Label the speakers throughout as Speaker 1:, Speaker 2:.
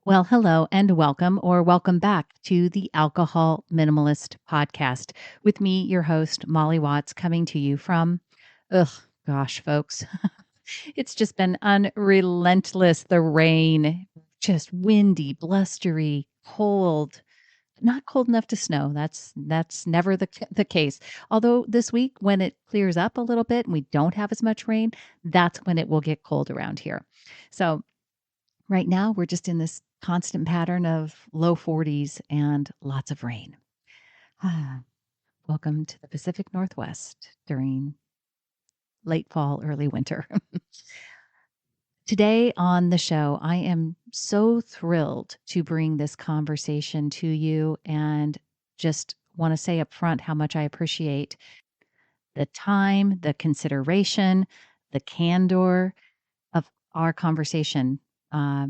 Speaker 1: Well, hello and welcome, or welcome back to the Alcohol Minimalist podcast with me, your host, Molly Watts, coming to you from, ugh, gosh, folks, it's just been unrelentless. The rain, just windy, blustery, cold, not cold enough to snow. That's never the case. Although this week, when it clears up a little bit and we don't have as much rain, that's when it will get cold around here. So right now, we're just in this constant pattern of low 40s and lots of rain. Ah, welcome to the Pacific Northwest during late fall, early winter. Today on the show, I am so thrilled to bring this conversation to you and just want to say up front how much I appreciate the time, the consideration, the candor of our conversation. Uh,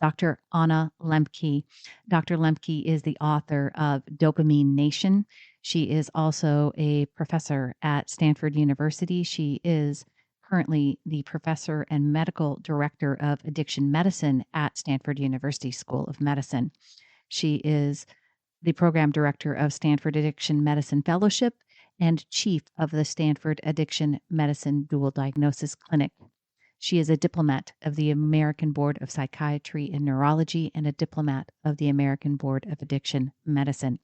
Speaker 1: Dr. Anna Lembke. Dr. Lembke is the author of Dopamine Nation. She is also a professor at Stanford University. She is currently the professor and medical director of addiction medicine at Stanford University School of Medicine. She is the program director of Stanford Addiction Medicine Fellowship and chief of the Stanford Addiction Medicine Dual Diagnosis Clinic. She is a diplomat of the American Board of Psychiatry and Neurology and a diplomat of the American Board of Addiction Medicine.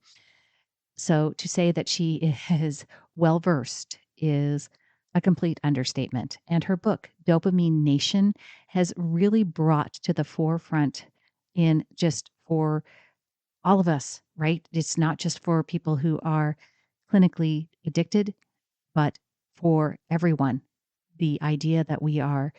Speaker 1: So to say that she is well versed is a complete understatement. And her book, Dopamine Nation, has really brought to the forefront in just for all of us, right? It's not just for people who are clinically addicted, but for everyone. The idea that we are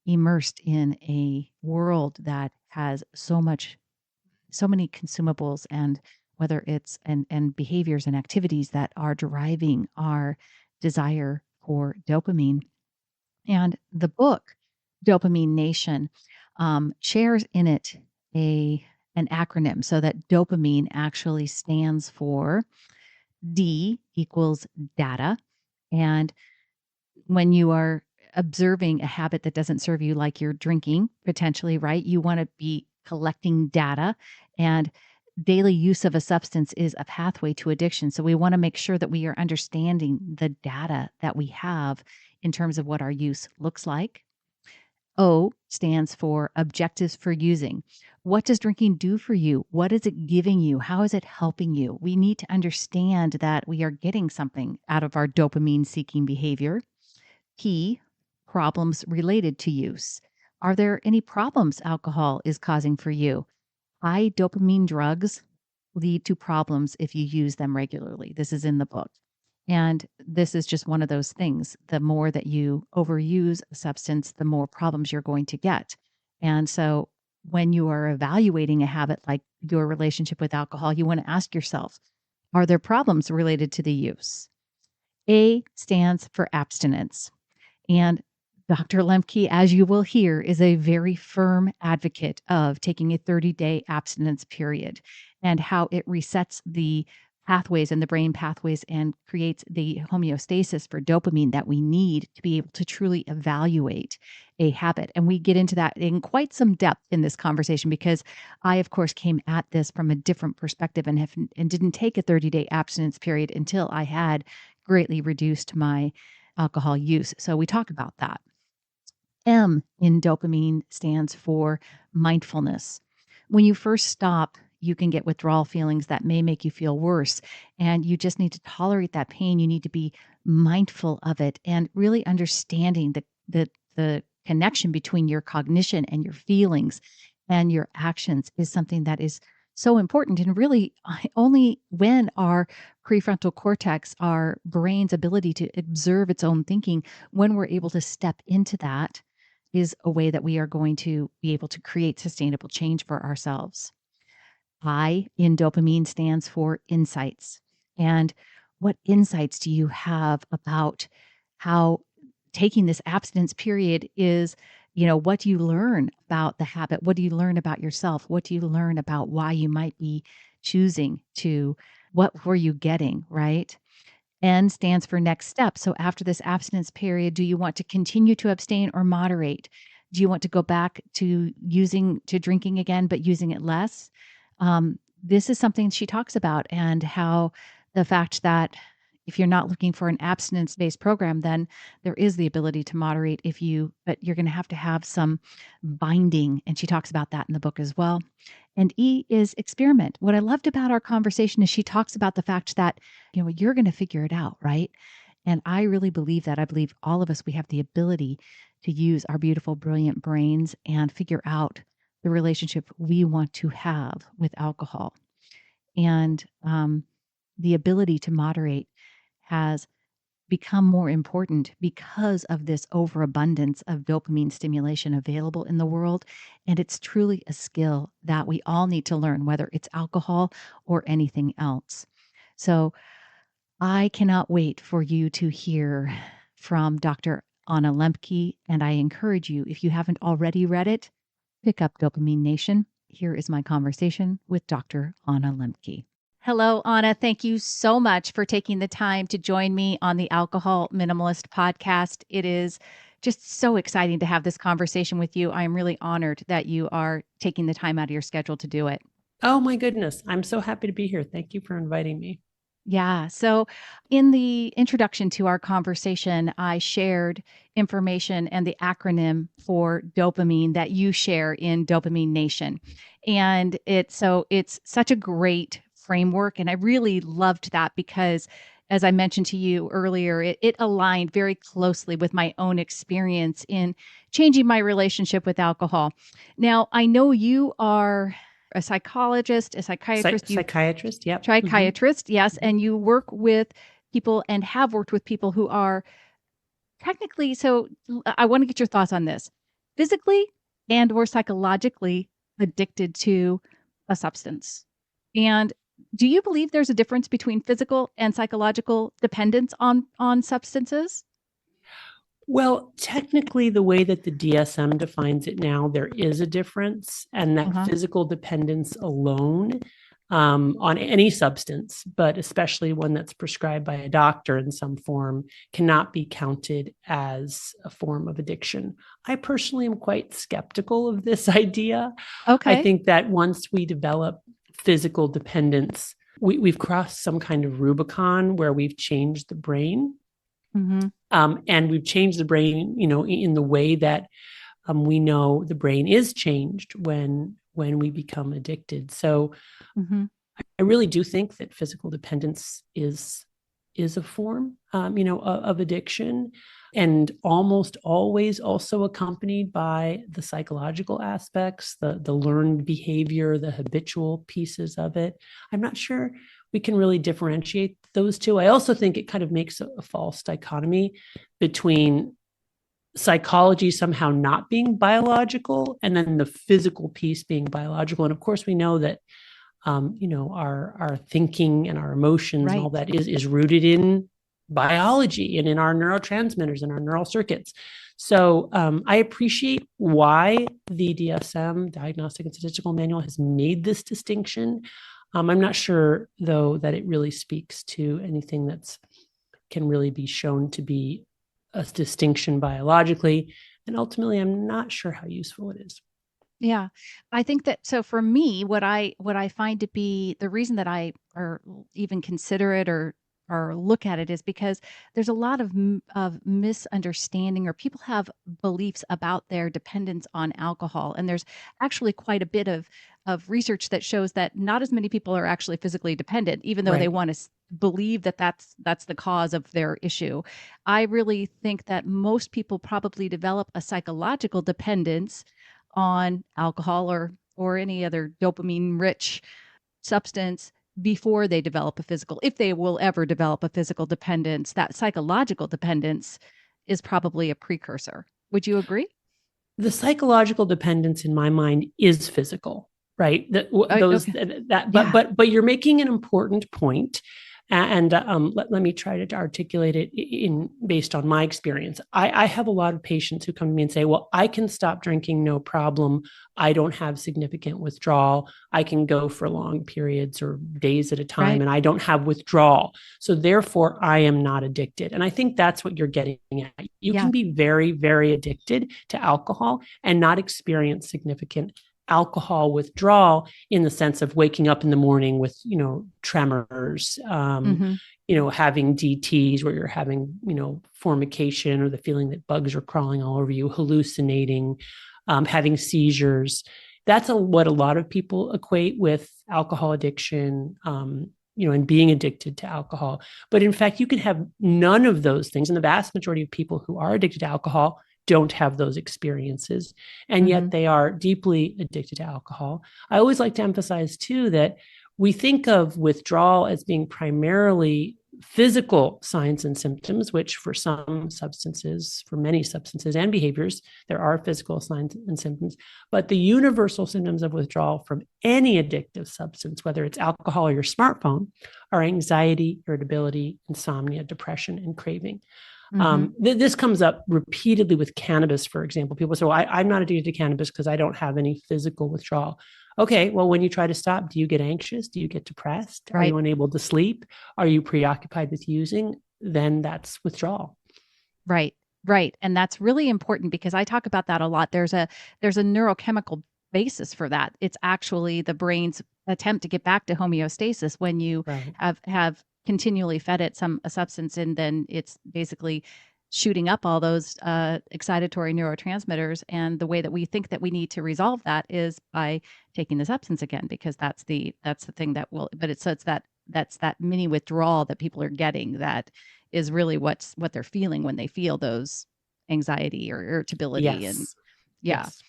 Speaker 1: immersed in a world that has so many consumables, and whether it's and behaviors and activities that are driving our desire for dopamine. And the book Dopamine Nation shares in it a an acronym, so that dopamine actually stands for D equals data. And when you are observing a habit that doesn't serve you, like you're drinking potentially, right? You want to be collecting data, and daily use of a substance is a pathway to addiction. So we want to make sure that we are understanding the data that we have in terms of what our use looks like. O stands for objectives for using. What does drinking do for you? What is it giving you? How is it helping you? We need to understand that we are getting something out of our dopamine seeking behavior. P, problems related to use. Are there any problems alcohol is causing for you? High dopamine drugs lead to problems if you use them regularly. This is in the book. And this is just one of those things. The more that you overuse a substance, the more problems you're going to get. And so when you are evaluating a habit like your relationship with alcohol, you want to ask yourself, are there problems related to the use? A stands for abstinence. And Dr. Lemke, as you will hear, is a very firm advocate of taking a 30-day abstinence period and how it resets the pathways and the brain pathways and creates the homeostasis for dopamine that we need to be able to truly evaluate a habit. And we get into that in quite some depth in this conversation, because I, of course, came at this from a different perspective and didn't take a 30-day abstinence period until I had greatly reduced my alcohol use. So we talk about that. M in dopamine stands for mindfulness. When you first stop, you can get withdrawal feelings that may make you feel worse, and you just need to tolerate that pain. You need to be mindful of it and really understanding the connection between your cognition and your feelings and your actions is something that is so important. And really, only when our prefrontal cortex, our brain's ability to observe its own thinking, when we're able to step into that, is a way that we are going to be able to create sustainable change for ourselves. I in dopamine stands for insights. And what insights do you have about how taking this abstinence period is, what do you learn about the habit? What do you learn about yourself? What do you learn about why you might be choosing to, what were you getting, right? N stands for next step. So after this abstinence period, do you want to continue to abstain or moderate? Do you want to go back to drinking again, but using it less? This is something she talks about, and how the fact that if you're not looking for an abstinence-based program, then there is the ability to moderate but you're going to have some binding. And she talks about that in the book as well. And E is experiment. What I loved about our conversation is she talks about the fact that, you're going to figure it out, right? And I really believe that. I believe all of us, we have the ability to use our beautiful, brilliant brains and figure out the relationship we want to have with alcohol. And the ability to moderate has become more important because of this overabundance of dopamine stimulation available in the world. And it's truly a skill that we all need to learn, whether it's alcohol or anything else. So I cannot wait for you to hear from Dr. Anna Lembke. And I encourage you, if you haven't already read it, pick up Dopamine Nation. Here is my conversation with Dr. Anna Lembke. Hello, Anna. Thank you so much for taking the time to join me on the Alcohol Minimalist podcast. It is just so exciting to have this conversation with you. I am really honored that you are taking the time out of your schedule to do it.
Speaker 2: Oh my goodness. I'm so happy to be here. Thank you for inviting me.
Speaker 1: Yeah. So, in the introduction to our conversation, I shared information and the acronym for dopamine that you share in Dopamine Nation. And it's such a great framework. And I really loved that because, as I mentioned to you earlier, it aligned very closely with my own experience in changing my relationship with alcohol. Now, I know you are a psychologist, a psychiatrist.
Speaker 2: Psychiatrist. Yep.
Speaker 1: Psychiatrist, yes, and you work with people and have worked with people who are technically I want to get your thoughts on this. Physically and or psychologically addicted to a substance. And do you believe there's a difference between physical and psychological dependence on substances?
Speaker 2: Well, technically, the way that the DSM defines it now, there is a difference, and that physical dependence alone on any substance, but especially one that's prescribed by a doctor in some form, cannot be counted as a form of addiction. I personally am quite skeptical of this idea.
Speaker 1: Okay.
Speaker 2: I think that once we develop physical dependence, we've crossed some kind of Rubicon where we've changed the brain. And we've changed the brain, in the way that we know the brain is changed when we become addicted. So I really do think that physical dependence is a form, of addiction, and almost always also accompanied by the psychological aspects, the learned behavior, the habitual pieces of it. I'm not sure we can really differentiate those two. I also think it kind of makes a false dichotomy between psychology somehow not being biological and then the physical piece being biological. And of course, we know that our thinking and our emotions and all that is rooted in biology and in our neurotransmitters and our neural circuits. So I appreciate why the DSM, Diagnostic and Statistical Manual, has made this distinction. I'm not sure, though, that it really speaks to anything that can really be shown to be a distinction biologically. And ultimately, I'm not sure how useful it is.
Speaker 1: Yeah. I think that for me, what I find to be the reason that I or even consider it or look at it is because there's a lot of misunderstanding, or people have beliefs about their dependence on alcohol. And there's actually quite a bit of research that shows that not as many people are actually physically dependent, even though they want to believe that that's the cause of their issue. I really think that most people probably develop a psychological dependence on alcohol or any other dopamine rich substance before they develop a physical, if they will ever develop a physical dependence. That psychological dependence is probably a precursor. Would you agree?
Speaker 2: The psychological dependence in my mind is physical, right? But you're making an important point, And let me try to articulate it in based on my experience. I have a lot of patients who come to me and say, well, I can stop drinking, no problem. I don't have significant withdrawal. I can go for long periods or days at a time,
Speaker 1: Right.
Speaker 2: and I don't have withdrawal. So therefore, I am not addicted. And I think that's what you're getting at. You
Speaker 1: Yeah.
Speaker 2: can be very, very addicted to alcohol and not experience significant alcohol withdrawal in the sense of waking up in the morning with, tremors,
Speaker 1: Mm-hmm.
Speaker 2: having DTs where you're having, formication or the feeling that bugs are crawling all over you, hallucinating, having seizures. That's what a lot of people equate with alcohol addiction, and being addicted to alcohol. But in fact, you can have none of those things. And the vast majority of people who are addicted to alcohol don't have those experiences, and
Speaker 1: Mm-hmm.
Speaker 2: yet they are deeply addicted to alcohol. I always like to emphasize too that we think of withdrawal as being primarily physical signs and symptoms, which for some substances, for many substances and behaviors, there are physical signs and symptoms. But the universal symptoms of withdrawal from any addictive substance, whether it's alcohol or your smartphone, are anxiety, irritability, insomnia, depression, and craving.
Speaker 1: Mm-hmm.
Speaker 2: This comes up repeatedly with cannabis, for example. People say, well, I'm not addicted to cannabis because I don't have any physical withdrawal. Okay, well, when you try to stop, do you get anxious? Do you get depressed? Are
Speaker 1: Right.
Speaker 2: you unable to sleep? Are you preoccupied with using? Then that's withdrawal.
Speaker 1: Right. Right. And that's really important because I talk about that a lot. There's a neurochemical basis for that. It's actually the brain's attempt to get back to homeostasis when you
Speaker 2: Right.
Speaker 1: have continually fed it a substance, and then it's basically shooting up all those excitatory neurotransmitters. And the way that we think that we need to resolve that is by taking the substance again, because that's the thing that will. But it's that's that mini withdrawal that people are getting that is really what they're feeling when they feel those anxiety or irritability. And
Speaker 2: Yes.
Speaker 1: yeah.
Speaker 2: Yes.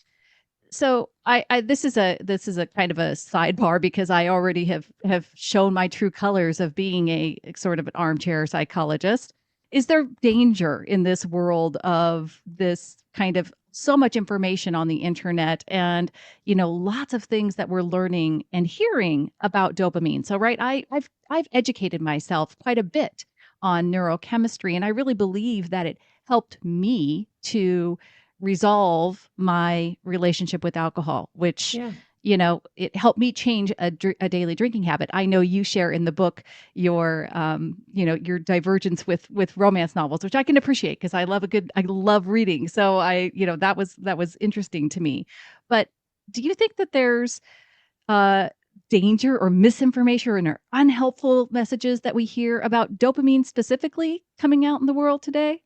Speaker 1: So I this is a kind of a sidebar because I already have shown my true colors of being a sort of an armchair psychologist. Is there danger in this world of this kind of so much information on the internet, and lots of things that we're learning and hearing about dopamine? So right, I've educated myself quite a bit on neurochemistry, and I really believe that it helped me to resolve my relationship with alcohol, which,
Speaker 2: Yeah.
Speaker 1: it helped me change a daily drinking habit. I know you share in the book your divergence with romance novels, which I can appreciate because I love reading. So that was interesting to me. But do you think that there's uh, danger or misinformation or unhelpful messages that we hear about dopamine specifically coming out in the world today?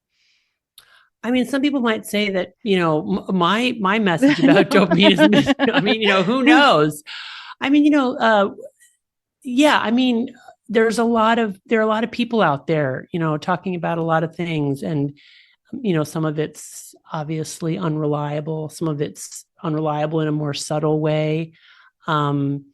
Speaker 2: I mean, some people might say that, my message about dopamine is, I mean, who knows? I mean, yeah, I mean, there are a lot of people out there, talking about a lot of things, and some of it's obviously unreliable, some of it's unreliable in a more subtle way. um,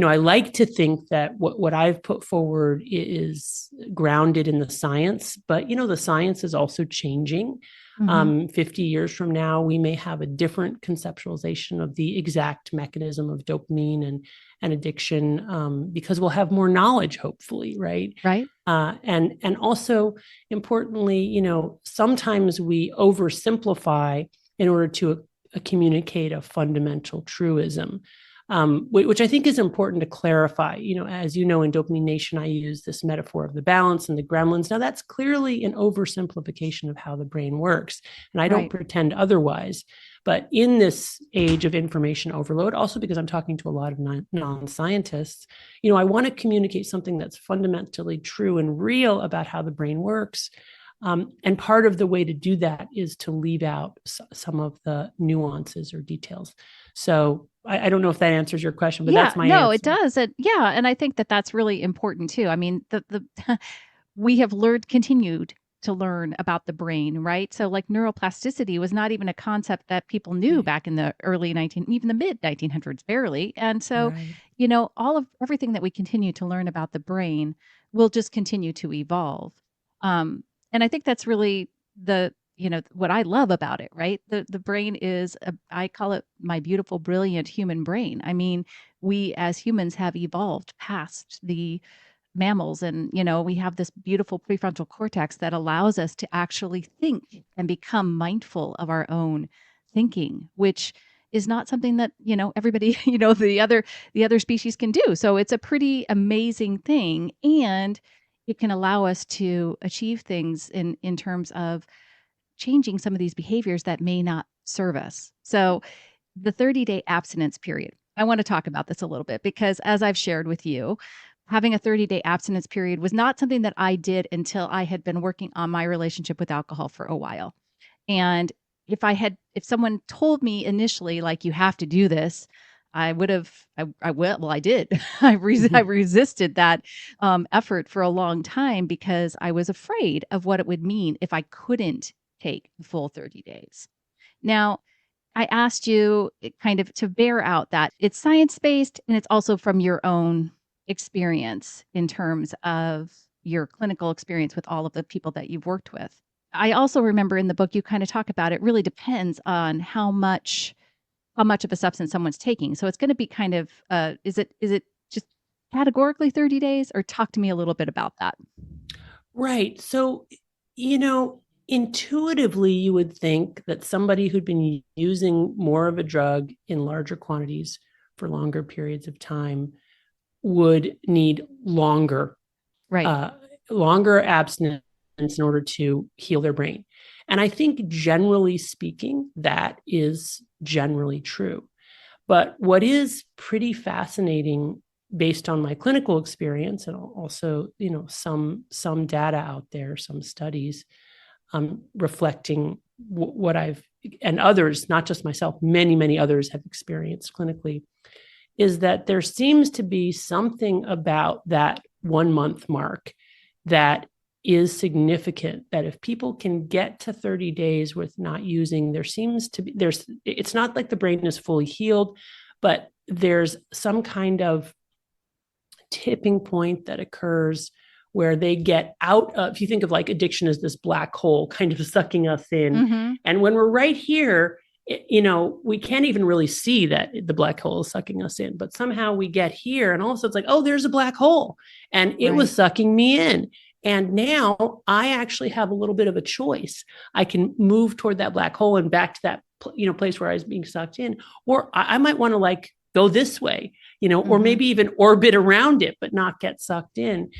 Speaker 2: I like to think that what I've put forward is grounded in the science, but the science is also changing.
Speaker 1: Mm-hmm.
Speaker 2: 50 years from now, we may have a different conceptualization of the exact mechanism of dopamine and addiction, because we'll have more knowledge, hopefully, right?
Speaker 1: Right.
Speaker 2: And also importantly, sometimes we oversimplify in order to communicate a fundamental truism, which I think is important to clarify. As you know, in Dopamine Nation, I use this metaphor of the balance and the gremlins. Now, that's clearly an oversimplification of how the brain works, and I don't
Speaker 1: Right.
Speaker 2: pretend otherwise. But in this age of information overload, also because I'm talking to a lot of non-scientists, I want to communicate something that's fundamentally true and real about how the brain works. And part of the way to do that is to leave out some of the nuances or details. So I don't know if that answers your question, but
Speaker 1: Yeah,
Speaker 2: that's my
Speaker 1: no, it
Speaker 2: answer.
Speaker 1: does. And I think that that's really important too. I mean, the we have continued to learn about the brain, right? So like neuroplasticity was not even a concept that people knew back in the even the mid 1900s, barely. And so,
Speaker 2: Right.
Speaker 1: all of everything that we continue to learn about the brain will just continue to evolve. And I think that's really what I love about it, right? The brain is I call it my beautiful, brilliant human brain. I mean, we as humans have evolved past the mammals, and, we have this beautiful prefrontal cortex that allows us to actually think and become mindful of our own thinking, which is not something that, everybody, the other species can do. So it's a pretty amazing thing. And it can allow us to achieve things in terms of changing some of these behaviors that may not serve us. So the 30-day abstinence period, I want to talk about this a little bit because, as I've shared with you, having a 30-day abstinence period was not something that I did until I had been working on my relationship with alcohol for a while. And if someone told me initially, like, you have to do this, I would have, I did. I resisted that effort for a long time because I was afraid of what it would mean if I couldn't take the full 30 days. Now, I asked you kind of to bear out that it's science-based and it's also from your own experience in terms of your clinical experience with all of the people that you've worked with. I also remember in the book you kind of talk about it really depends on how much of a substance someone's taking. So it's going to be kind of is it just categorically 30 days, or talk to me a little bit about that?
Speaker 2: Right. So, intuitively, you would think that somebody who'd been using more of a drug in larger quantities for longer periods of time would need longer,
Speaker 1: Right.
Speaker 2: Longer abstinence in order to heal their brain. And I think, generally speaking, that is generally true. But what is pretty fascinating, based on my clinical experience and also, some data out there, some studies reflecting what I've, and others, not just myself, many, many others have experienced clinically, is that there seems to be something about that 1 month mark that is significant, that if people can get to 30 days with not using, it's not like the brain is fully healed, but there's some kind of tipping point that occurs where they get out of, if you think of like addiction as this black hole kind of sucking us in.
Speaker 1: Mm-hmm.
Speaker 2: And when we're right here, we can't even really see that the black hole is sucking us in, but somehow we get here and also it's like, oh, there's a black hole and it was sucking me in. And now I actually have a little bit of a choice. I can move toward that black hole and back to that, place where I was being sucked in, or I might want to like go this way, or maybe even orbit around it, but not get sucked in.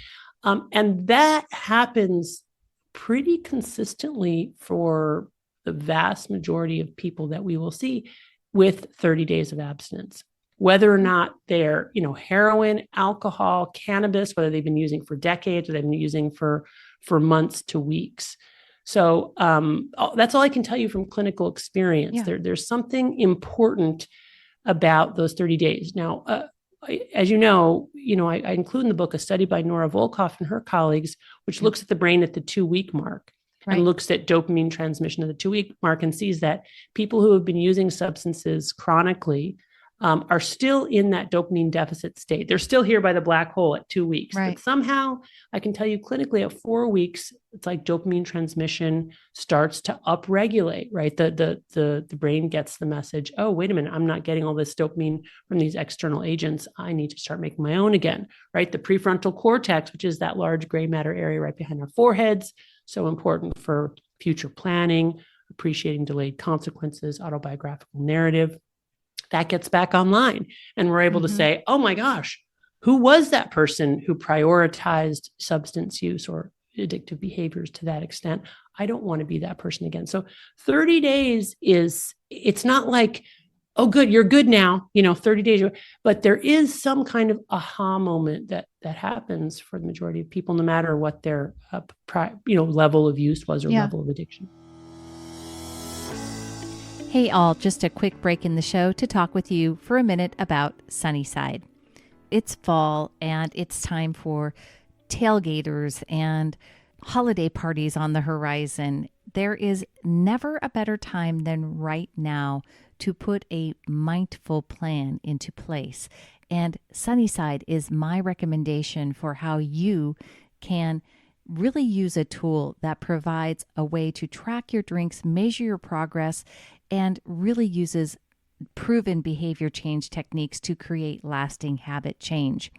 Speaker 2: And that happens pretty consistently for the vast majority of people that we will see with 30 days of abstinence, whether or not they're, heroin, alcohol, cannabis, whether they've been using for decades or they've been using for months to weeks. So that's all I can tell you from clinical experience. Yeah. There's something important about those 30 days. Now, as you know, I include in the book a study by Nora Volkoff and her colleagues, which looks at the brain at the 2-week mark and looks at dopamine transmission at the 2-week mark and sees that people who have been using substances chronically are still in that dopamine deficit state. They're still here by the black hole at 2 weeks. But somehow I can tell you clinically at 4 weeks, it's like dopamine transmission starts to upregulate, right? The brain gets the message, oh, wait a minute, I'm not getting all this dopamine from these external agents. I need to start making my own again, right? The prefrontal cortex, which is that large gray matter area right behind our foreheads, so important for future planning, appreciating delayed consequences, autobiographical narrative. That gets back online. And we're able to say, oh my gosh, who was that person who prioritized substance use or addictive behaviors to that extent? I don't want to be that person again. So 30 days it's not like, oh, good, you're good now, 30 days, but there is some kind of aha moment that happens for the majority of people, no matter what their, level of use was or level of addiction.
Speaker 1: Hey all, just a quick break in the show to talk with you for a minute about Sunnyside. It's fall and it's time for tailgaters and holiday parties on the horizon. There is never a better time than right now to put a mindful plan into place. And Sunnyside is my recommendation for how you can really use a tool that provides a way to track your drinks, measure your progress, and really uses proven behavior change techniques to create lasting habit change.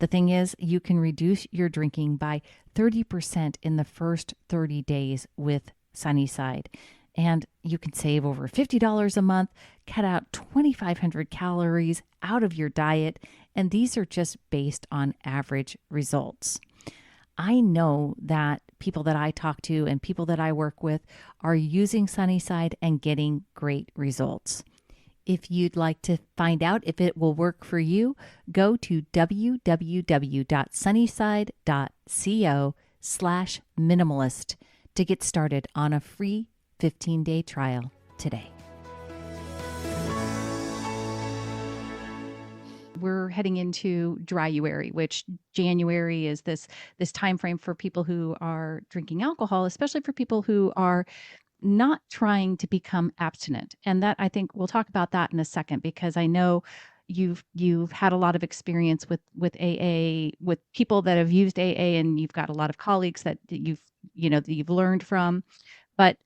Speaker 1: The thing is, you can reduce your drinking by 30% in the first 30 days with Sunnyside. And you can save over $50 a month, cut out 2,500 calories out of your diet. And these are just based on average results. I know that people that I talk to and people that I work with are using Sunnyside and getting great results. If you'd like to find out if it will work for you, go to www.sunnyside.co/minimalist to get started on a free 15-day trial today. We're heading into dryuary, which January is this time frame for people who are drinking alcohol, especially for people who are not trying to become abstinent. And that, I think we'll talk about that in a second, because I know you've had a lot of experience with AA, with people that have used AA, and you've got a lot of colleagues that you've learned from. But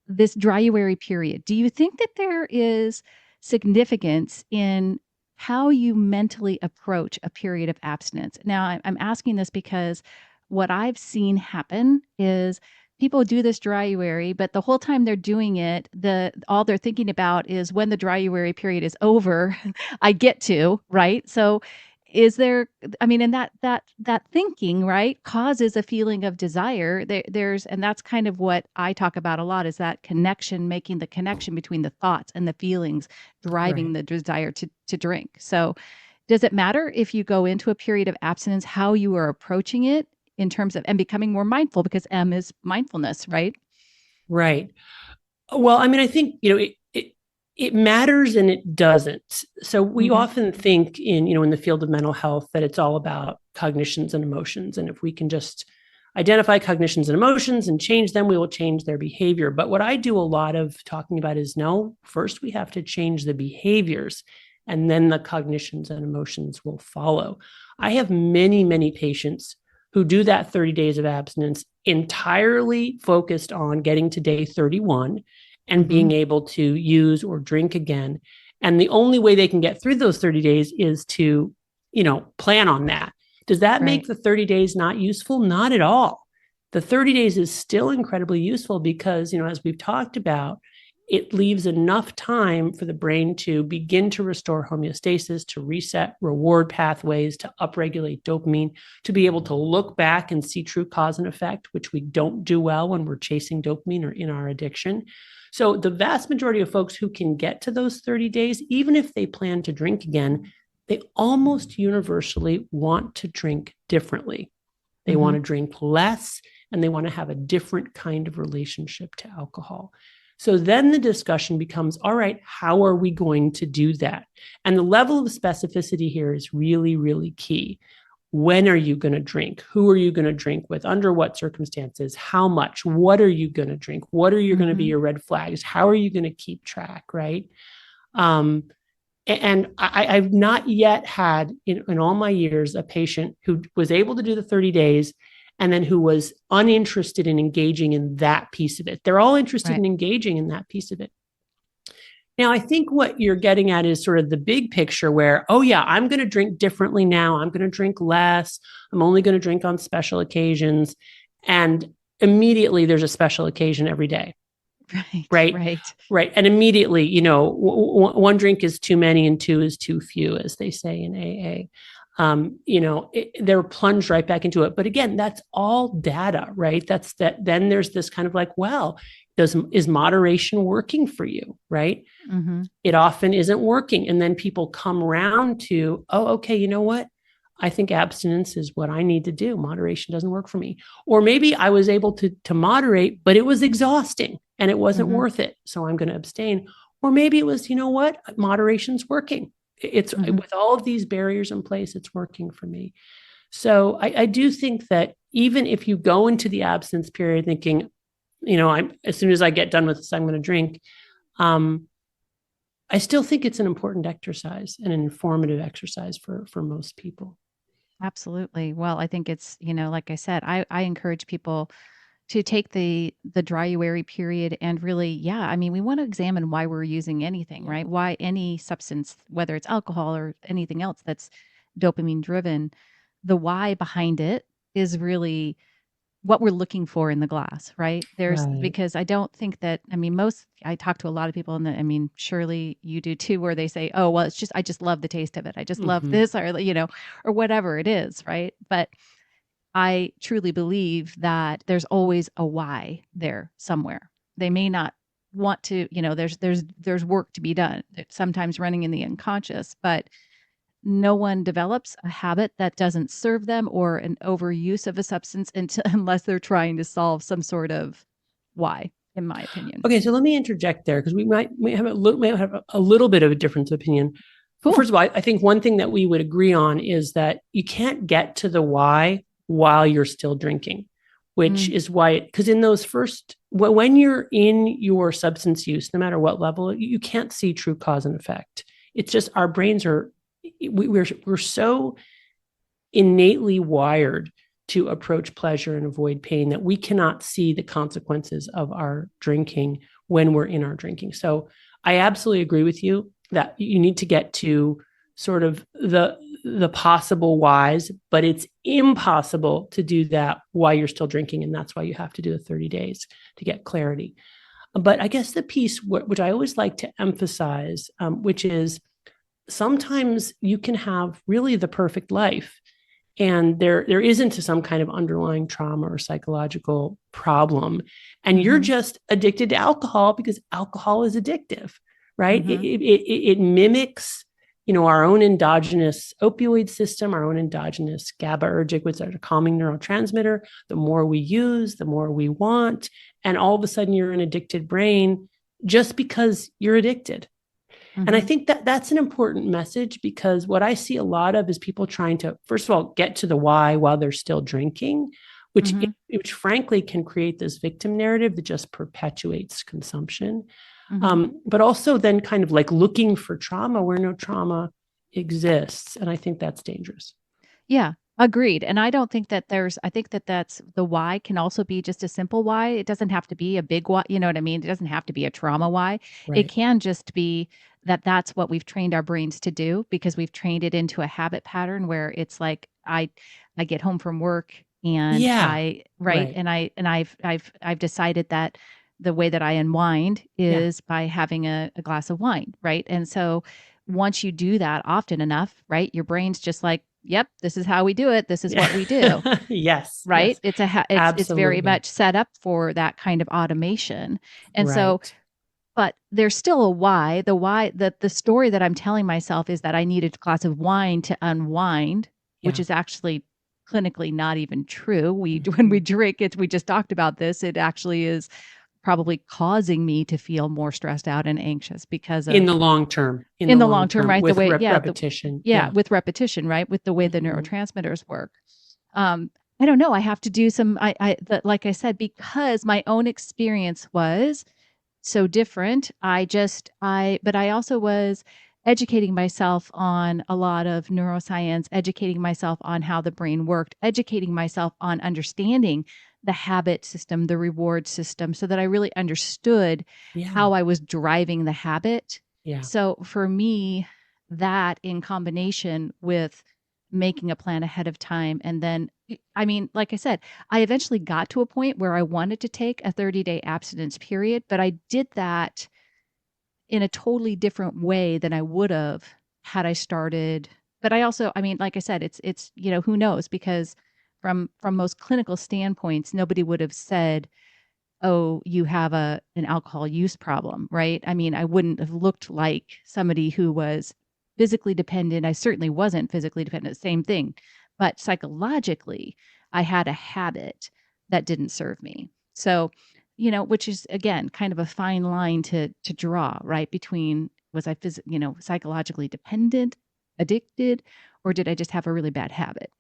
Speaker 1: this dryuary period, do you think that there is significance in how you mentally approach a period of abstinence? Now, I'm asking this because what I've seen happen is people do this dryuary, but the whole time they're doing it, all they're thinking about is when the dryuary period is over, I get to, right? So is there, I mean, and that thinking, right, causes a feeling of desire. And that's kind of what I talk about a lot, is that connection, making the connection between the thoughts and the feelings driving the desire to drink. So does it matter if you go into a period of abstinence, how you are approaching it in terms of, and becoming more mindful, because M is mindfulness, right?
Speaker 2: Right. Well, I mean, I think, it matters and it doesn't. So we often think in the field of mental health that it's all about cognitions and emotions. And if we can just identify cognitions and emotions and change them, we will change their behavior. But what I do a lot of talking about is, no, first we have to change the behaviors, and then the cognitions and emotions will follow. I have many, many patients who do that 30 days of abstinence entirely focused on getting to day 31 and being able to use or drink again. And the only way they can get through those 30 days is to, plan on that. Does that make the 30 days not useful? Not at all. The 30 days is still incredibly useful because, as we've talked about, it leaves enough time for the brain to begin to restore homeostasis, to reset reward pathways, to upregulate dopamine, to be able to look back and see true cause and effect, which we don't do well when we're chasing dopamine or in our addiction. So the vast majority of folks who can get to those 30 days, even if they plan to drink again, they almost universally want to drink differently. They want to drink less, and they want to have a different kind of relationship to alcohol. So then the discussion becomes, all right, how are we going to do that? And the level of specificity here is really, really key. When are you going to drink? Who are you going to drink with? Under what circumstances? How much? What are you going to drink? What are you going to be your red flags? How are you going to keep track, right? And I've not yet had, in all my years, a patient who was able to do the 30 days and then who was uninterested in engaging in that piece of it. They're all interested in engaging in that piece of it. Now, I think what you're getting at is sort of the big picture where, oh yeah, I'm going to drink differently now. I'm going to drink less. I'm only going to drink on special occasions. And immediately there's a special occasion every day. Right. And immediately, one drink is too many and two is too few, as they say in AA. They're plunged right back into it. But again, that's all data, right? That's that. Then there's this kind of like, well, is moderation working for you, right? It often isn't working. And then people come around to, oh, okay, you know what? I think abstinence is what I need to do. Moderation doesn't work for me. Or maybe I was able to moderate, but it was exhausting and it wasn't worth it. So I'm going to abstain. Or maybe it was, you know what? Moderation's working. It's with all of these barriers in place, it's working for me. So I do think that even if you go into the abstinence period thinking, I'm as soon as I get done with this, I'm going to drink. I still think it's an important exercise and an informative exercise for most people.
Speaker 1: Absolutely. Well, I think it's, like I said, I encourage people to take the dryuary period and really, we want to examine why we're using anything, right? Why any substance, whether it's alcohol or anything else that's dopamine driven, the why behind it is really what we're looking for in the glass, right?
Speaker 2: Right.
Speaker 1: Because I don't think that, I mean, I talk to a lot of people and I mean, surely you do too, where they say, oh, well, I just love the taste of it. I just love
Speaker 2: Mm-hmm.
Speaker 1: this or whatever it is. Right. But I truly believe that there's always a why there somewhere. They may not want to, there's work to be done. It's sometimes running in the unconscious, but no one develops a habit that doesn't serve them or an overuse of a substance unless they're trying to solve some sort of why, in my opinion.
Speaker 2: Okay, so let me interject there because we have a little bit of a difference of opinion.
Speaker 1: Cool.
Speaker 2: First of all, I think one thing that we would agree on is that you can't get to the why while you're still drinking, which is why, because in those first, when you're in your substance use, no matter what level, you can't see true cause and effect. It's just our brains are, we're so innately wired to approach pleasure and avoid pain that we cannot see the consequences of our drinking when we're in our drinking. So I absolutely agree with you that you need to get to sort of the possible whys, but it's impossible to do that while you're still drinking, and that's why you have to do the 30 days to get clarity. But I guess the piece which I always like to emphasize, which is sometimes you can have really the perfect life and there isn't some kind of underlying trauma or psychological problem, and you're just addicted to alcohol because alcohol is addictive, right? It mimics our own endogenous opioid system, our own endogenous GABAergic, which is a calming neurotransmitter. The more we use, the more we want, and all of a sudden you're an addicted brain just because you're addicted. And I think that that's an important message, because what I see a lot of is people trying to, first of all, get to the why while they're still drinking, which frankly can create this victim narrative that just perpetuates consumption. But also then kind of like looking for trauma where no trauma exists. And I think that's dangerous.
Speaker 1: Yeah, agreed. And I think that that's the why can also be just a simple why. It doesn't have to be a big why. You know what I mean? It doesn't have to be a trauma why. It
Speaker 2: Right.
Speaker 1: can just be that that's what we've trained our brains to do because we've trained it into a habit pattern where it's like I get home from work and
Speaker 2: Yeah.
Speaker 1: right
Speaker 2: Right.
Speaker 1: and I've decided that the way that I unwind
Speaker 2: Yeah.
Speaker 1: is by having a glass of wine, right? And so once you do that often enough, right, your brain's just like, yep, this is how we do it. This is what we do,
Speaker 2: Yes.
Speaker 1: right?
Speaker 2: Yes.
Speaker 1: It's very
Speaker 2: Absolutely.
Speaker 1: much set up for that kind of automation. And so,
Speaker 2: Right.
Speaker 1: but there's still a why. The why that the story that I'm telling myself is that I need a glass of wine to unwind, which
Speaker 2: Yeah.
Speaker 1: is actually clinically not even true. We when we
Speaker 2: Mhm.
Speaker 1: drink it, we just talked about this. It actually is probably causing me to feel more stressed out and anxious because
Speaker 2: In
Speaker 1: of
Speaker 2: the long term, in
Speaker 1: in
Speaker 2: the
Speaker 1: the
Speaker 2: long
Speaker 1: long term,
Speaker 2: term
Speaker 1: right? The
Speaker 2: with
Speaker 1: way,
Speaker 2: repetition.
Speaker 1: yeah,
Speaker 2: Yeah.
Speaker 1: with repetition, right? With the way the
Speaker 2: Mhm.
Speaker 1: neurotransmitters work. I don't know. I have to do some, like I said, because my own experience was so different. But I also was educating myself on a lot of neuroscience, educating myself on how the brain worked, educating myself on understanding the habit system, the reward system, so that I really understood
Speaker 2: Yeah.
Speaker 1: how I was driving the habit.
Speaker 2: Yeah.
Speaker 1: So for me, that in combination with making a plan ahead of time and then I mean, like I said, I eventually got to a point where I wanted to take a 30-day abstinence period, but I did that in a totally different way than I would have had I started. But I also, I mean, like I said, it's who knows, because from most clinical standpoints, nobody would have said, "Oh, you have an alcohol use problem," right? I mean, I wouldn't have looked like somebody who was physically dependent. I certainly wasn't physically dependent, same thing. But psychologically, I had a habit that didn't serve me. So, which is again kind of a fine line to draw, right? Between was I psychologically dependent, addicted, or did I just have a really bad habit?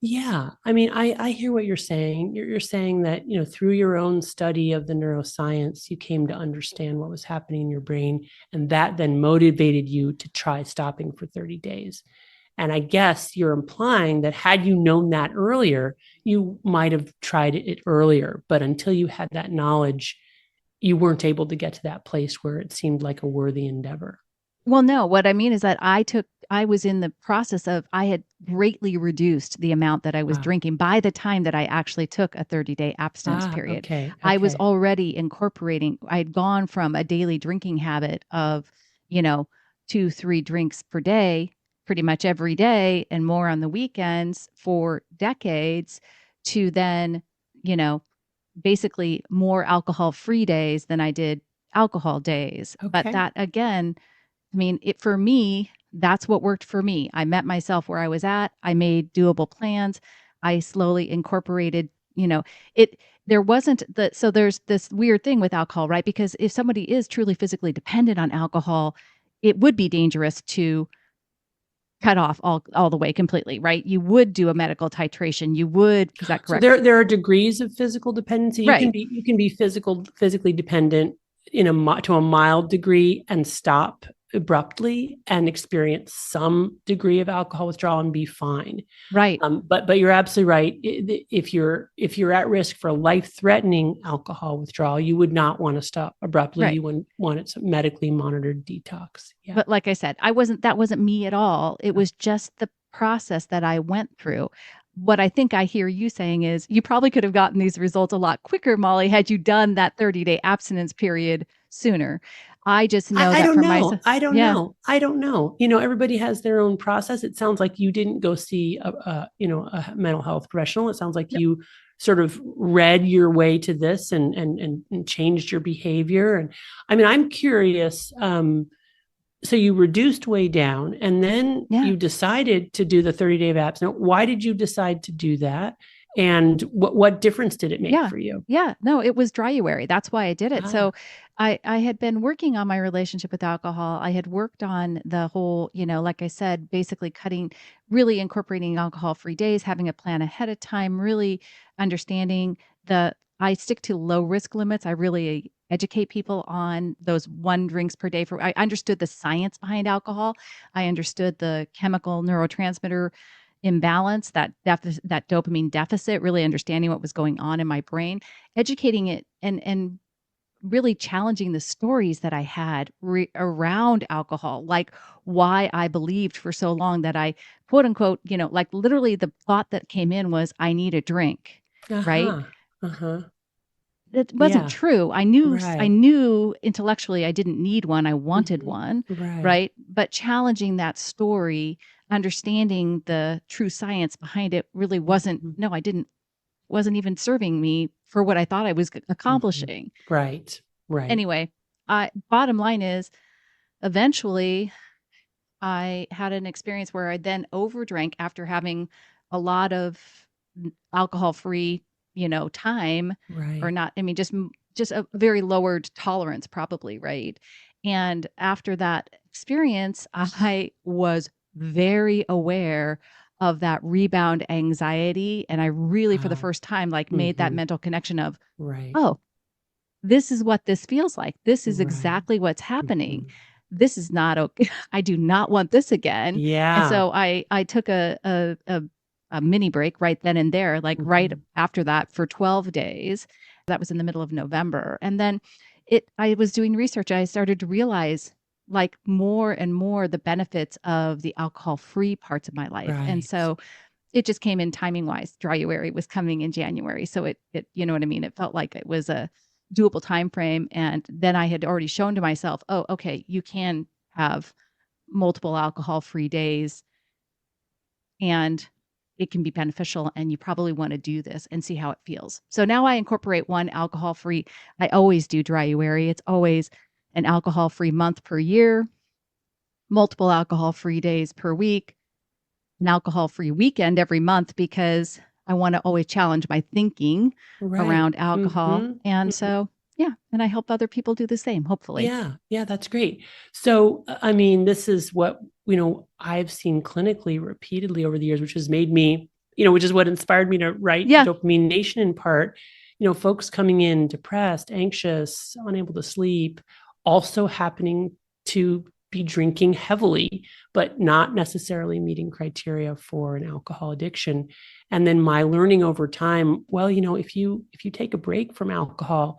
Speaker 2: Yeah. I mean, I hear what you're saying. You're saying that, through your own study of the neuroscience, you came to understand what was happening in your brain. And that then motivated you to try stopping for 30 days. And I guess you're implying that had you known that earlier, you might have tried it earlier. But until you had that knowledge, you weren't able to get to that place where it seemed like a worthy endeavor.
Speaker 1: Well, no, what I mean is that I was in the process of, I had greatly reduced the amount that I was drinking by the time that I actually took a 30-day abstinence period.
Speaker 2: Okay.
Speaker 1: I was already incorporating, I'd gone from a daily drinking habit of, 2-3 drinks per day, pretty much every day and more on the weekends for decades, to then, you know, basically more alcohol-free days than I did alcohol days. But
Speaker 2: Okay.
Speaker 1: that again, I mean, for me, that's what worked for me. I met myself where I was at. I made doable plans. I slowly incorporated, it there wasn't so there's this weird thing with alcohol, right? Because if somebody is truly physically dependent on alcohol, it would be dangerous to cut off all the way completely, right? You would do a medical titration. You would, is that
Speaker 2: So
Speaker 1: correct?
Speaker 2: there are degrees of physical dependency.
Speaker 1: Right.
Speaker 2: You can be physically dependent to a mild degree and stop abruptly and experience some degree of alcohol withdrawal and be fine.
Speaker 1: Right.
Speaker 2: But you're absolutely right. If you're at risk for life-threatening alcohol withdrawal, you would not want to stop abruptly.
Speaker 1: Right.
Speaker 2: You would want it medically monitored detox. Yeah.
Speaker 1: But like I said, that wasn't me at all. It was just the process that I went through. What I think I hear you saying is you probably could have gotten these results a lot quicker, Molly, had you done that 30-day abstinence period sooner. I just know
Speaker 2: I
Speaker 1: that
Speaker 2: don't
Speaker 1: for
Speaker 2: know.
Speaker 1: myself. Yeah.
Speaker 2: I don't know. Everybody has their own process. It sounds like you didn't go see a mental health professional. It sounds like
Speaker 1: Yep.
Speaker 2: you sort of read your way to this and changed your behavior. And I mean, I'm curious. So you reduced way down and then
Speaker 1: Yeah.
Speaker 2: you decided to do the 30-day of abstinence. Why did you decide to do that? And what difference did it make
Speaker 1: Yeah.
Speaker 2: for you?
Speaker 1: Yeah. No, it was dryuary. That's why I did it.
Speaker 2: Ah,
Speaker 1: So I had been working on my relationship with alcohol. I had worked on the whole, like I said, basically really incorporating alcohol-free days, having a plan ahead of time, really understanding I stick to low risk limits. I really educate people on those 1 drinks per day. I understood the science behind alcohol. I understood the chemical neurotransmitter imbalance, that dopamine deficit, really understanding what was going on in my brain, educating it, and really challenging the stories that I had around alcohol, like why I believed for so long that I, quote unquote, like literally the thought that came in was, I need a drink, right?
Speaker 2: uh-huh. Uh-huh.
Speaker 1: That wasn't
Speaker 2: Yeah.
Speaker 1: true. I
Speaker 2: Right.
Speaker 1: knew intellectually I didn't need one, I wanted
Speaker 2: Mhm.
Speaker 1: one,
Speaker 2: Right.
Speaker 1: right? But challenging that story, understanding the true science behind it really
Speaker 2: Mhm.
Speaker 1: wasn't even serving me for what I thought I was
Speaker 2: Mhm.
Speaker 1: accomplishing.
Speaker 2: Right. Right.
Speaker 1: Anyway, bottom line is, eventually I had an experience where I then overdrank after having a lot of alcohol-free, time, or
Speaker 2: Right.
Speaker 1: not, I mean, just a very lowered tolerance probably, right? And after that experience, I was very aware of that rebound anxiety, and I really, for the
Speaker 2: Wow.
Speaker 1: first time, like, made that
Speaker 2: Mhm.
Speaker 1: mental connection of,
Speaker 2: Right.
Speaker 1: "Oh, this is what this feels like. This is
Speaker 2: Right.
Speaker 1: exactly what's happening.
Speaker 2: Mhm.
Speaker 1: This is not okay. I do not want this again." And
Speaker 2: Yeah.
Speaker 1: so I took a mini break right then and there, like right
Speaker 2: Mhm.
Speaker 1: after that, for 12 days. That was in the middle of November. And then I was doing research. I started to realize, like, more and more the benefits of the alcohol-free parts of my life. And
Speaker 2: Right.
Speaker 1: so it just came in timing wise. Dryuary was coming in January. So it, you know what I mean? It felt like it was a doable time frame. And then I had already shown to myself, oh, okay, you can have multiple alcohol-free days, and it can be beneficial, and you probably want to do this and see how it feels. So now I incorporate one alcohol-free. I always do Dryuary. It's always an alcohol-free month per year, multiple alcohol-free days per week, an alcohol-free weekend every month, because I want to always challenge my thinking
Speaker 2: Right.
Speaker 1: around alcohol.
Speaker 2: Mhm.
Speaker 1: And
Speaker 2: Mhm.
Speaker 1: so, yeah, and I help other people do the same, hopefully.
Speaker 2: Yeah, yeah, that's great. So, I mean, this is what, I've seen clinically repeatedly over the years, which has made me, which is what inspired me to write
Speaker 1: Yeah.
Speaker 2: Dopamine Nation in part. Folks coming in depressed, anxious, unable to sleep, also happening to be drinking heavily, but not necessarily meeting criteria for an alcohol addiction. And then my learning over time, well, if you take a break from alcohol,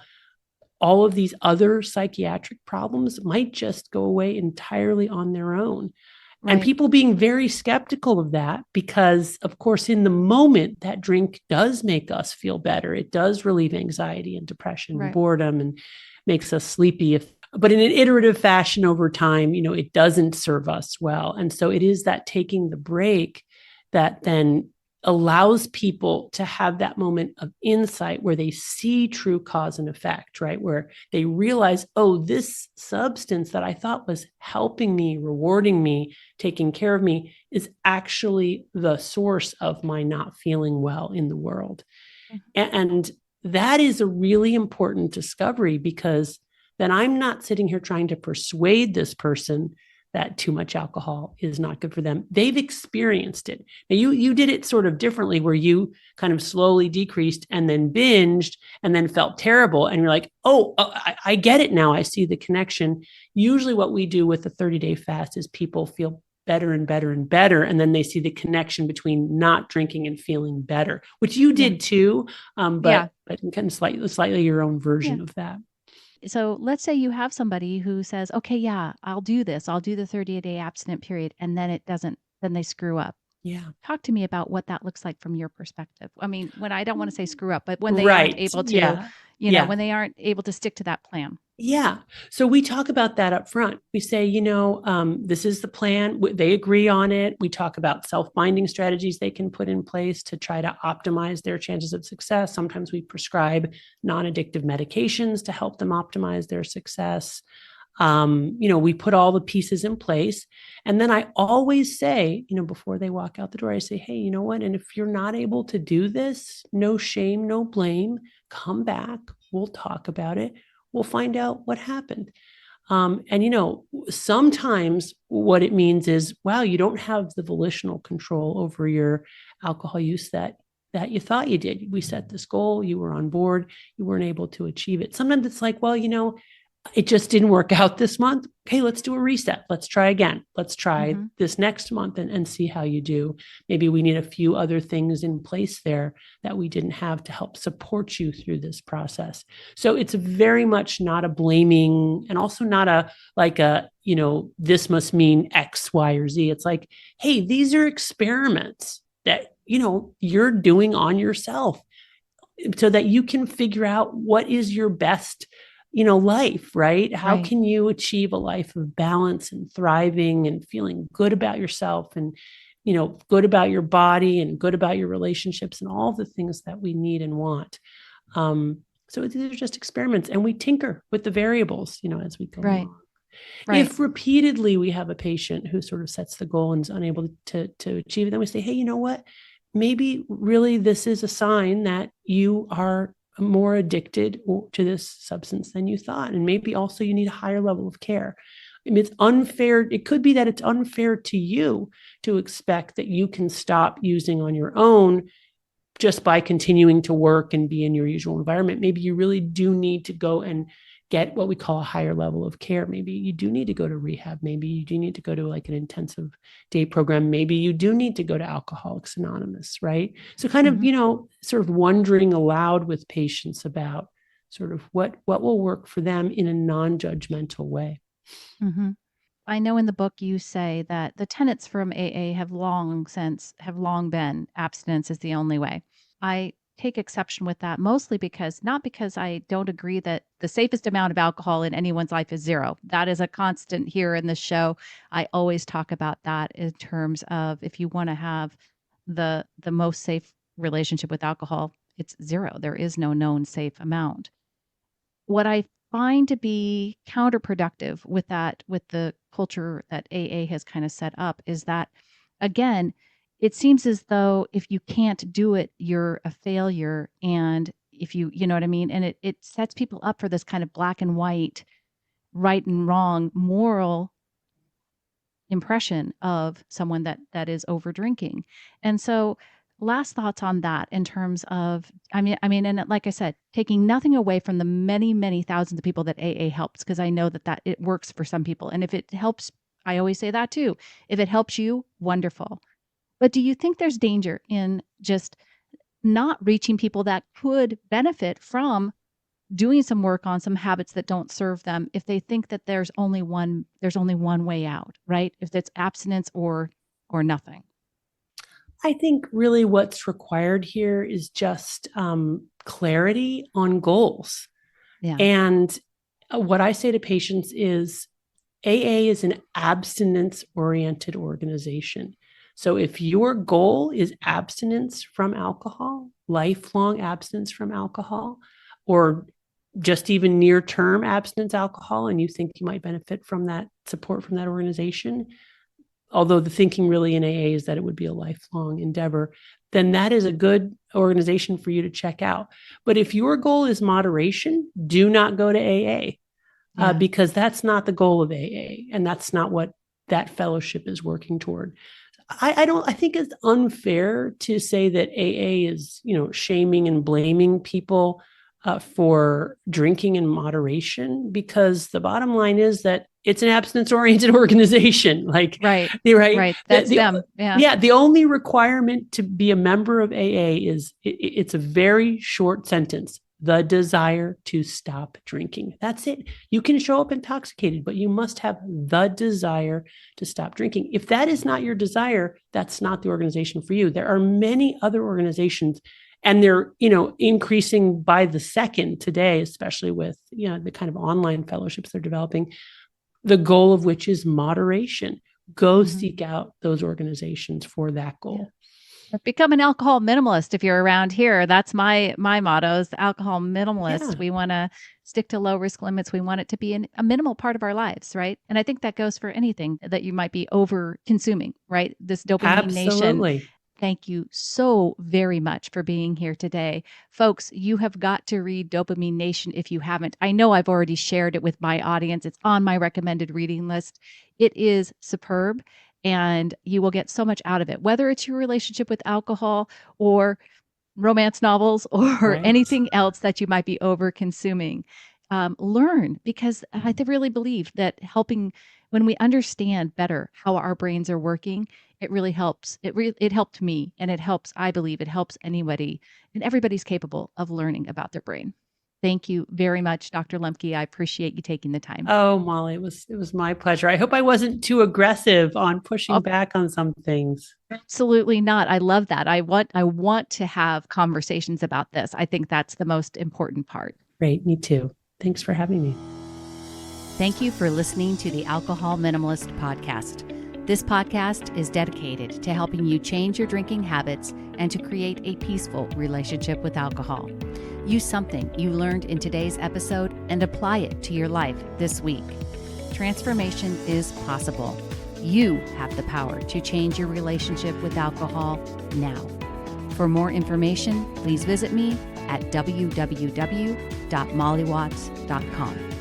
Speaker 2: all of these other psychiatric problems might just go away entirely on their own. And
Speaker 1: Right.
Speaker 2: people being very skeptical of that because, of course, in the moment, that drink does make us feel better. It does relieve anxiety and depression and
Speaker 1: Right.
Speaker 2: boredom and makes us sleepy. But in an iterative fashion over time, it doesn't serve us well. And so it is that taking the break that then allows people to have that moment of insight where they see true cause and effect, right? Where they realize, oh, this substance that I thought was helping me, rewarding me, taking care of me is actually the source of my not feeling well in the world. Mm-hmm. And that is a really important discovery, because then I'm not sitting here trying to persuade this person that too much alcohol is not good for them. They've experienced it. Now, you did it sort of differently, where you kind of slowly decreased and then binged and then felt terrible. And you're like, oh, I get it now. I see the connection. Usually what we do with the 30-day fast is people feel better and better and better. And then they see the connection between not drinking and feeling better, which you did too. But kind of slightly your own version of that.
Speaker 1: So let's say you have somebody who says, okay, yeah, I'll do this. I'll do the 30-day abstinent period. And then it doesn't, then they screw up.
Speaker 2: Yeah.
Speaker 1: Talk to me about what that looks like from your perspective. I mean, when I don't want to say screw up, but when they aren't able to, when they aren't able to stick to that plan.
Speaker 2: Yeah. So we talk about that up front. We say, this is the plan. They agree on it. We talk about self-binding strategies they can put in place to try to optimize their chances of success. Sometimes we prescribe non-addictive medications to help them optimize their success. We put all the pieces in place. And then I always say, before they walk out the door, I say, hey, you know what? And if you're not able to do this, no shame, no blame, come back. We'll talk about it. We'll find out what happened. Sometimes what it means is, wow, you don't have the volitional control over your alcohol use that you thought you did. We set this goal, you were on board, you weren't able to achieve it. Sometimes it's like, well, it just didn't work out this month. Okay, let's do a reset. Let's try again. Let's try this next month and see how you do. Maybe we need a few other things in place there that we didn't have to help support you through this process. So it's very much not a blaming, and also not this must mean X, Y, or Z. It's like, hey, these are experiments that, you're doing on yourself so that you can figure out what is your best life, right? How can you achieve a life of balance and thriving and feeling good about yourself and, good about your body and good about your relationships and all the things that we need and want. So these are just experiments, and we tinker with the variables, as we go along. If repeatedly we have a patient who sort of sets the goal and is unable to achieve it, then we say, hey, you know what? Maybe really this is a sign that you are more addicted to this substance than you thought. And maybe also you need a higher level of care. I mean, it's unfair. It could be that it's unfair to you to expect that you can stop using on your own just by continuing to work and be in your usual environment. Maybe you really do need to go and get what we call a higher level of care. Maybe you do need to go to rehab. Maybe you do need to go to like an intensive day program. Maybe you do need to go to Alcoholics Anonymous, right? So kind of, sort of wondering aloud with patients about sort of what will work for them in a non-judgmental way.
Speaker 1: Mm-hmm. I know in the book you say that the tenets from AA have long been abstinence is the only way. I take exception with that, mostly not because I don't agree that the safest amount of alcohol in anyone's life is 0. That is a constant here in the show. I always talk about that in terms of, if you want to have the most safe relationship with alcohol, it's 0. There is no known safe amount. What I find to be counterproductive with the culture that AA has kind of set up, is that, again, it seems as though if you can't do it, you're a failure. And if you know what I mean? And it sets people up for this kind of black and white, right and wrong moral impression of someone that is over drinking. And so, last thoughts on that, in terms of, and like I said, taking nothing away from the many, many thousands of people that AA helps, because I know that it works for some people. And if it helps, I always say that too. If it helps you, wonderful. But do you think there's danger in just not reaching people that could benefit from doing some work on some habits that don't serve them if they think that there's only one way out, right? If it's abstinence or nothing.
Speaker 2: I think really what's required here is just clarity on goals.
Speaker 1: Yeah.
Speaker 2: And what I say to patients is AA is an abstinence-oriented organization. So if your goal is abstinence from alcohol, lifelong abstinence from alcohol, or just even near-term abstinence alcohol, and you think you might benefit from that support from that organization, although the thinking really in AA is that it would be a lifelong endeavor, then that is a good organization for you to check out. But if your goal is moderation, do not go to AA. Because that's not the goal of AA, and that's not what that fellowship is working toward. I think it's unfair to say that AA is, shaming and blaming people for drinking in moderation, because the bottom line is that it's an abstinence-oriented organization.
Speaker 1: Right. That's them.
Speaker 2: Yeah. The only requirement to be a member of AA is it's a very short sentence: the desire to stop drinking. That's it. You can show up intoxicated, but you must have the desire to stop drinking. If that is not your desire, that's not the organization for you. There are many other organizations, and they're, increasing by the second today, especially with, the kind of online fellowships they're developing, the goal of which is moderation. Go seek out those organizations for that goal.
Speaker 1: Yeah. Become an alcohol minimalist if you're around here. That's my motto is alcohol minimalist. Yeah. We want to stick to low risk limits. We want it to be a minimal part of our lives, right? And I think that goes for anything that you might be over consuming, right? This Dopamine Nation. Thank you so very much for being here today. Folks, you have got to read Dopamine Nation if you haven't. I know I've already shared it with my audience. It's on my recommended reading list. It is superb. And you will get so much out of it, whether it's your relationship with alcohol or romance novels or anything else that you might be over consuming. Learn, because I really believe that when we understand better how our brains are working, it really helps. It helped me, and I believe it helps anybody, and everybody's capable of learning about their brain. Thank you very much, Dr. Lembke. I appreciate you taking the time.
Speaker 2: Oh, Molly, it was my pleasure. I hope I wasn't too aggressive on pushing back on some things.
Speaker 1: Absolutely not. I love that. I want to have conversations about this. I think that's the most important part.
Speaker 2: Great. Me too. Thanks for having me.
Speaker 1: Thank you for listening to the Alcohol Minimalist podcast. This podcast is dedicated to helping you change your drinking habits and to create a peaceful relationship with alcohol. Use something you learned in today's episode and apply it to your life this week. Transformation is possible. You have the power to change your relationship with alcohol now. For more information, please visit me at www.mollywatts.com.